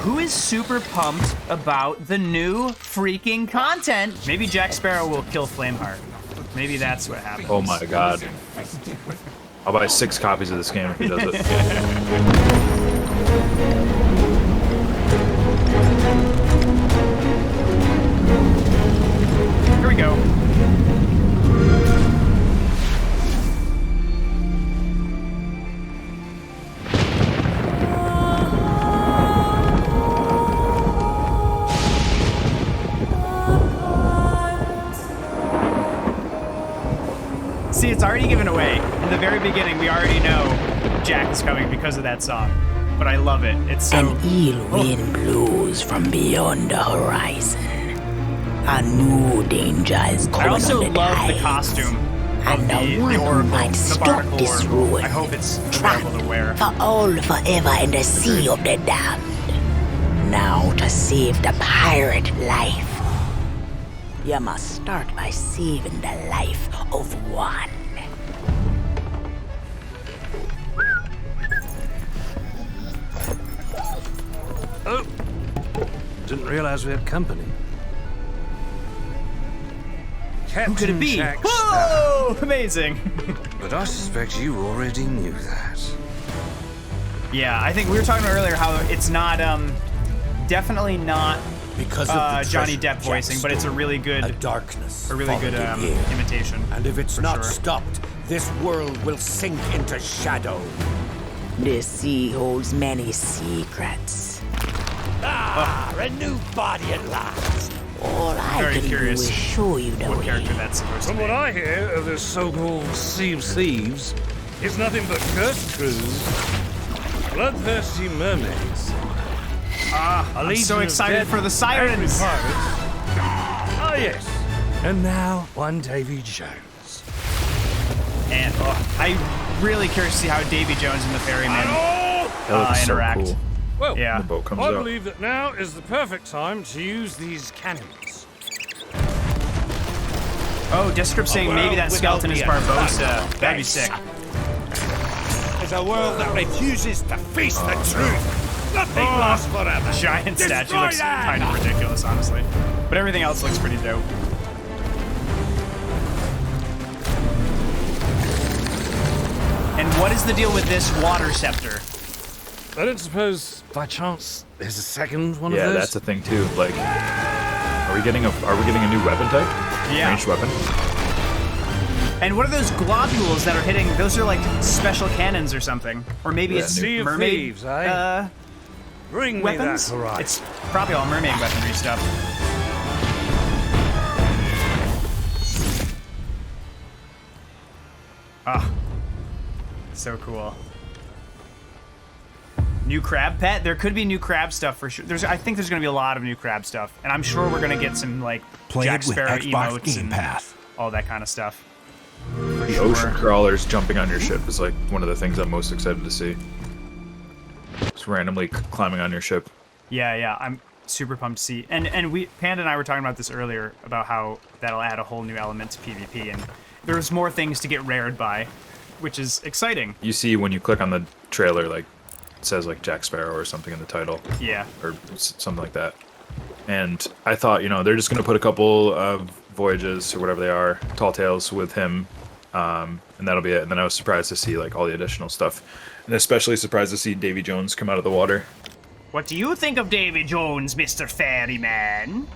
who is super pumped about the new freaking content? Maybe Jack Sparrow will kill Flameheart. Maybe that's what happens. Oh my god. I'll buy 6 copies of this game if he does it. Here we go. See, it's already given away. In the very beginning, we already know Jack is coming because of that song. But I love it. It's so... An ill wind blows from beyond the horizon. A new danger is coming. I also on the love tides. the costume And of one the who Oracle, might the stop Barnacle this Oracle. ruin. I hope it's Trapped available to wear. for all forever in the sea of the damned. Now to save the pirate life, you must start by saving the life of one. Oh, didn't realize we had company. Who could it be? Jack Sparrow. Whoa! Amazing. But I suspect you already knew that. Yeah, I think we were talking about earlier how it's not, definitely not Because of the Johnny treasure Depp voicing, but it's a really a good, darkness good followed it here. imitation. And if it's for not sure. stopped, this world will sink into shadow. This sea holds many secrets. A new body at last. All I Very can do curious is show you the What way. character that's supposed to From be. what I hear of this so-called Sea of Thieves, it's nothing but cursed crews, bloodthirsty mermaids. I'm so excited for the sirens. Oh yes, and now one Davy Jones. And I'm really curious to see how Davy Jones and the Ferryman That looks so interact. cool. Well, Yeah. The boat comes I out. believe that now is the perfect time to use these cannons. Oh, Descript saying maybe that skeleton is Barbosa. That'd be sick. Is a world that refuses to face the truth. Nothing lasts forever. Giant statue Destroy looks that! kind of ridiculous, honestly. But everything else looks pretty dope. And what is the deal with this water scepter? I don't suppose, by chance, there's a second one of Yeah, those? that's a thing too. Like, are we getting a new weapon type? Yeah. Ranged weapon? And what are those globules that are hitting? Those are like special cannons or something. Or maybe Yeah, it's Sea of mermaid Thieves, eh? Bring weapons? me that horizon. It's probably all mermaid weaponry stuff. Ah. So cool. New crab pet? There could be new crab stuff for sure. I think there's going to be a lot of new crab stuff. And I'm sure we're going to get some, like, Play Jack it with Sparrow Xbox emotes Game and Pass. all that kind of stuff. The ocean crawlers jumping on your ship is like one of the things I'm most excited to see. Just randomly climbing on your ship. Yeah, I'm super pumped to see. And Panda and I were talking about this earlier, about how that'll add a whole new element to PvP, and there's more things to get rared by, which is exciting. You see when you click on the trailer, like, it says like Jack Sparrow or something in the title. Yeah. Or something like that. And I thought, they're just going to put a couple of voyages or whatever they are, tall tales with him, and that'll be it. And then I was surprised to see like all the additional stuff, and especially surprised to see Davy Jones come out of the water. What do you think of Davy Jones, Mr. Ferryman?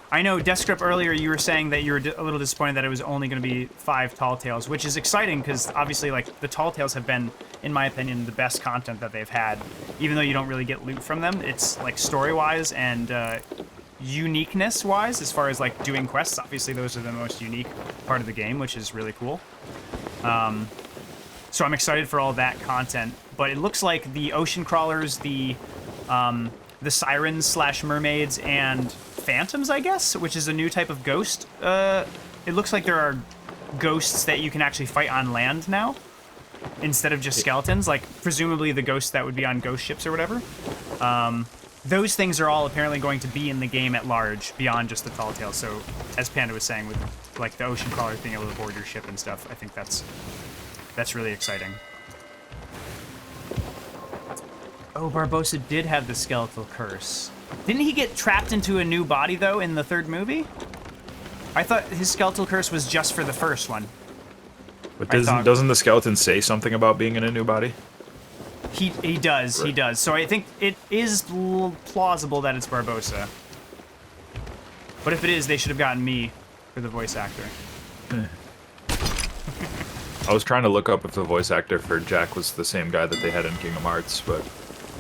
I know, Descript, earlier you were saying that you were a little disappointed that it was only going to be 5 Tall Tales, which is exciting because obviously, like, the Tall Tales have been, in my opinion, the best content that they've had. Even though you don't really get loot from them, it's like story-wise and uniqueness-wise, as far as like doing quests. Obviously, those are the most unique part of the game, which is really cool. So I'm excited for all that content. But it looks like the ocean crawlers, the sirens slash mermaids, and phantoms, I guess, which is a new type of ghost. It looks like there are ghosts that you can actually fight on land now, instead of just skeletons. Like, presumably the ghosts that would be on ghost ships or whatever. Those things are all apparently going to be in the game at large, beyond just the Tall Tales. So, as Panda was saying, with like the ocean crawlers being able to board your ship and stuff, I think that's really exciting. Oh, Barbossa did have the skeletal curse. Didn't he get trapped into a new body, though, in the third movie? I thought his skeletal curse was just for the first one. But I thought- doesn't the skeleton say something about being in a new body? He does, he Right. does. So I think it is plausible that it's Barbossa. But if it is, they should have gotten me for the voice actor. I was trying to look up if the voice actor for Jack was the same guy that they had in Kingdom Hearts, but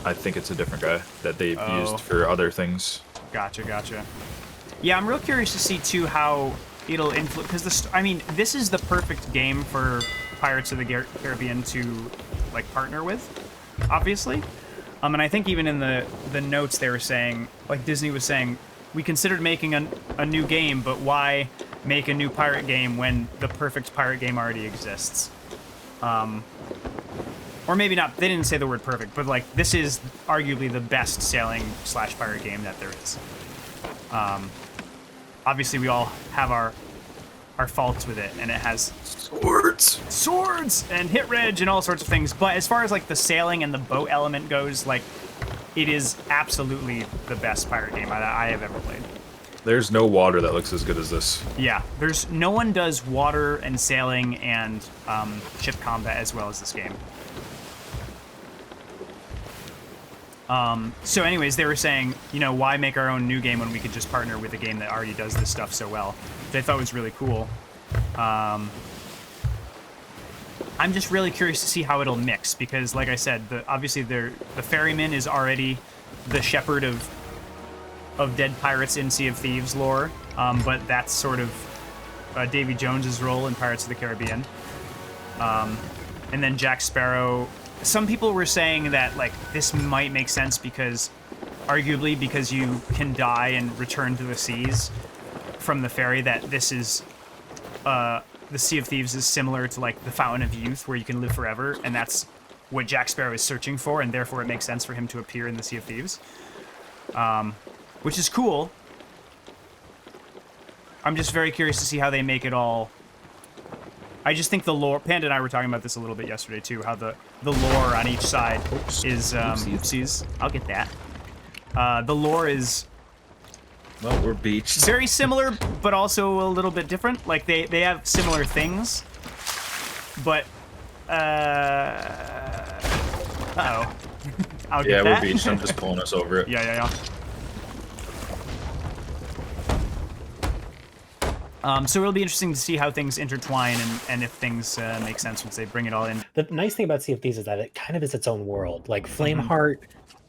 I think it's a different guy that they've used for other things. Gotcha. Yeah, I'm real curious to see, too, how it'll influence... Because, I mean, this is the perfect game for Pirates of the Caribbean to, like, partner with, obviously. And I think even in the notes they were saying, like Disney was saying, we considered making a new game, but why make a new pirate game when the perfect pirate game already exists? Or maybe not, they didn't say the word perfect, but like, this is arguably the best sailing / pirate game that there is. Obviously we all have our faults with it, and it has swords and hit reg and all sorts of things, but as far as like the sailing and the boat element goes, like, it is absolutely the best pirate game I have ever played. There's no water that looks as good as this. Yeah, no one does water and sailing and ship combat as well as this game. So anyways, they were saying, you know, why make our own new game when we could just partner with a game that already does this stuff so well? Which I thought was really cool. I'm just really curious to see how it'll mix, because like I said, obviously the ferryman is already the shepherd of dead pirates in Sea of Thieves lore, but that's sort of Davy Jones's role in Pirates of the Caribbean. And then Jack Sparrow, some people were saying that like this might make sense because arguably because you can die and return to the seas from the ferry, that this is the Sea of Thieves is similar to like the Fountain of Youth, where you can live forever, and that's what Jack Sparrow is searching for, and therefore it makes sense for him to appear in the Sea of Thieves, which is cool. I'm just very curious to see how they make it all. I just think the lore, Panda and I were talking about this a little bit yesterday too, how the lore on each side is oopsies. I'll get that. The lore is Well, we're beached. very similar, but also a little bit different. Like they have similar things, but uh-oh. I'll get Yeah, that. we're beached. I'm just pulling us over it. Yeah. So it'll be interesting to see how things intertwine and if things make sense once they bring it all in. The nice thing about Sea of Thieves is that it kind of is its own world. Like Flameheart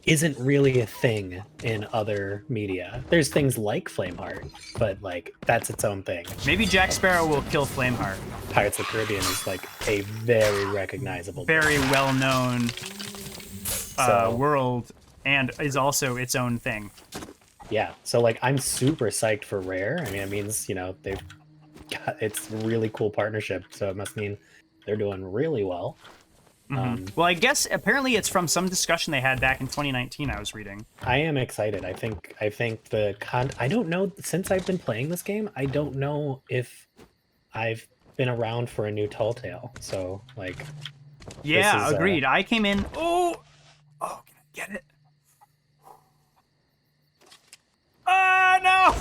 isn't really a thing in other media. There's things like Flameheart, but like that's its own thing. Maybe Jack Sparrow will kill Flameheart. Pirates of the Caribbean is like a very recognizable, Very well-known So- world, and is also its own thing. yeah. So like I'm super psyched for Rare. I mean, it means, you know, it's a really cool partnership. So it must mean they're doing really well. Well, I guess apparently it's from some discussion they had back in 2019. I was reading. I am excited. I think I don't know, since I've been playing this game, I don't know if I've been around for a new Tall Tale. So like, Yeah, is, agreed. I came in. Oh, can I get it? No!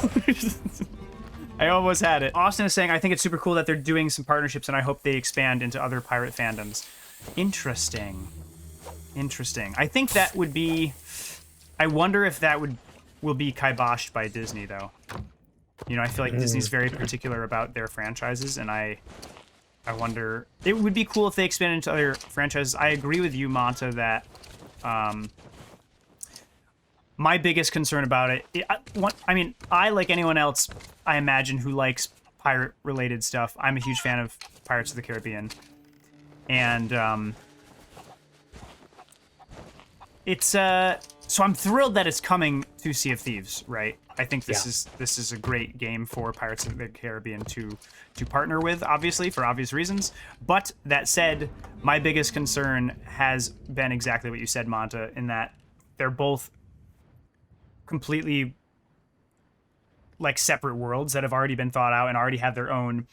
I almost had it. Austin is saying, I think it's super cool that they're doing some partnerships, and I hope they expand into other pirate fandoms. Interesting. I think that would be... I wonder if that will be kiboshed by Disney, though. You know, I feel like Disney's very particular about their franchises, and I wonder... It would be cool if they expanded into other franchises. I agree with you, Manta, that... my biggest concern about it, I, like anyone else, I imagine, who likes pirate-related stuff, I'm a huge fan of Pirates of the Caribbean. And, it's, so I'm thrilled that it's coming to Sea of Thieves, right? I think this is a great game for Pirates of the Caribbean to partner with, obviously, for obvious reasons. But that said, my biggest concern has been exactly what you said, Manta, in that they're both completely like separate worlds that have already been thought out and already have their own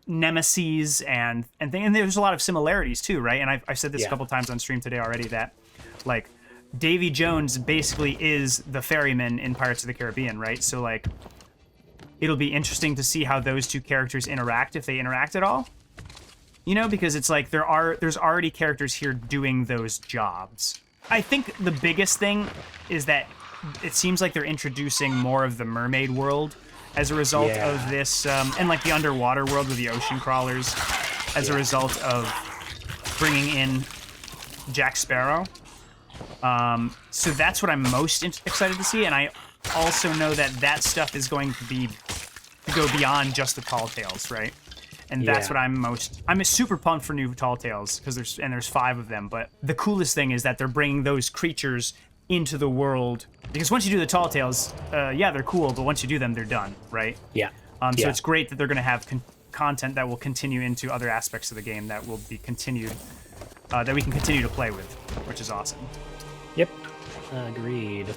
nemesis and there's a lot of similarities too, right? And I've said this a couple times on stream today already that like Davy Jones basically is the ferryman in Pirates of the Caribbean, right? So like it'll be interesting to see how those two characters interact, if they interact at all. You know, because it's like there's already characters here doing those jobs. I think the biggest thing is that it seems like they're introducing more of the mermaid world as a result of this, and like the underwater world with the ocean crawlers as a result of bringing in Jack Sparrow. So that's what I'm most excited to see, and I also know that stuff is going to go beyond just the Tall Tales, right? And that's what I'm super pumped for new Tall Tales, because there's 5 of them, but the coolest thing is that they're bringing those creatures into the world, because once you do the Tall Tales, they're cool, but once you do them, they're done, right? Yeah. So it's great that they're going to have content that will continue into other aspects of the game that will be continued, that we can continue to play with, which is awesome. Yep. Agreed.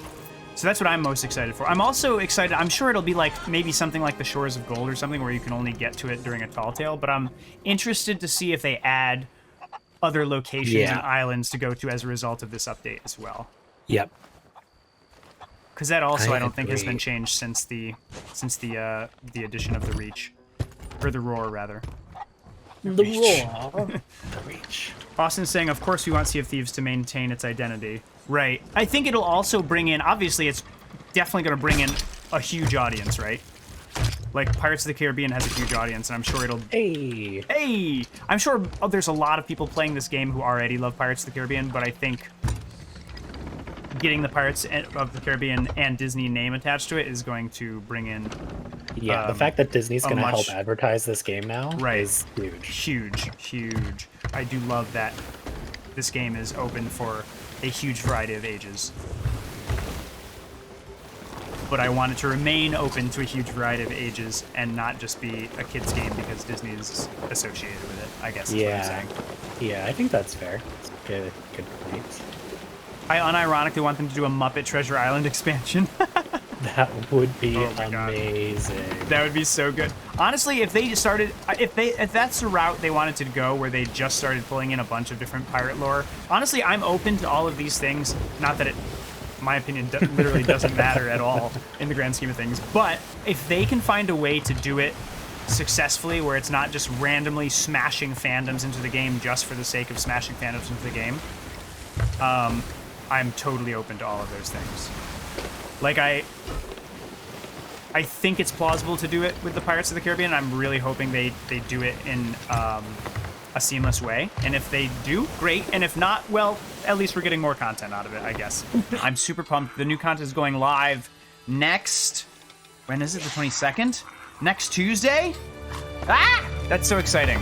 So that's what I'm most excited for. I'm also excited, I'm sure it'll be like maybe something like the Shores of Gold or something where you can only get to it during a Tall Tale, but I'm interested to see if they add other locations and islands to go to as a result of this update as well. Yep. Because that also I don't think has been changed since the addition of the Reach, or the Roar rather. The Roar. The Reach. Austin's saying, of course we want Sea of Thieves to maintain its identity. Right. I think it'll also bring in, obviously it's definitely going to bring in a huge audience, right? Like Pirates of the Caribbean has a huge audience, and I'm sure it'll... Hey! I'm sure there's a lot of people playing this game who already love Pirates of the Caribbean, but I think getting the Pirates of the Caribbean and Disney name attached to it is going to bring in... Yeah, the fact that Disney's going to help advertise this game now is huge. Huge. I do love that this game is open for a huge variety of ages. But I want it to remain open to a huge variety of ages and not just be a kid's game because Disney is associated with it, I guess is what I'm saying. Yeah, I think that's fair. It's good point. I unironically want them to do a Muppet Treasure Island expansion. That would be amazing. That would be so good. Honestly, if they started, if that's the route they wanted to go, where they just started pulling in a bunch of different pirate lore, honestly, I'm open to all of these things. Not that it, in my opinion, literally doesn't matter at all in the grand scheme of things. But if they can find a way to do it successfully, where it's not just randomly smashing fandoms into the game just for the sake of smashing fandoms into the game, I'm totally open to all of those things. Like, I think it's plausible to do it with the Pirates of the Caribbean. I'm really hoping they do it in a seamless way. And if they do, great. And if not, well, at least we're getting more content out of it, I guess. I'm super pumped. The new content is going live next... When is it? The 22nd? Next Tuesday? Ah! That's so exciting.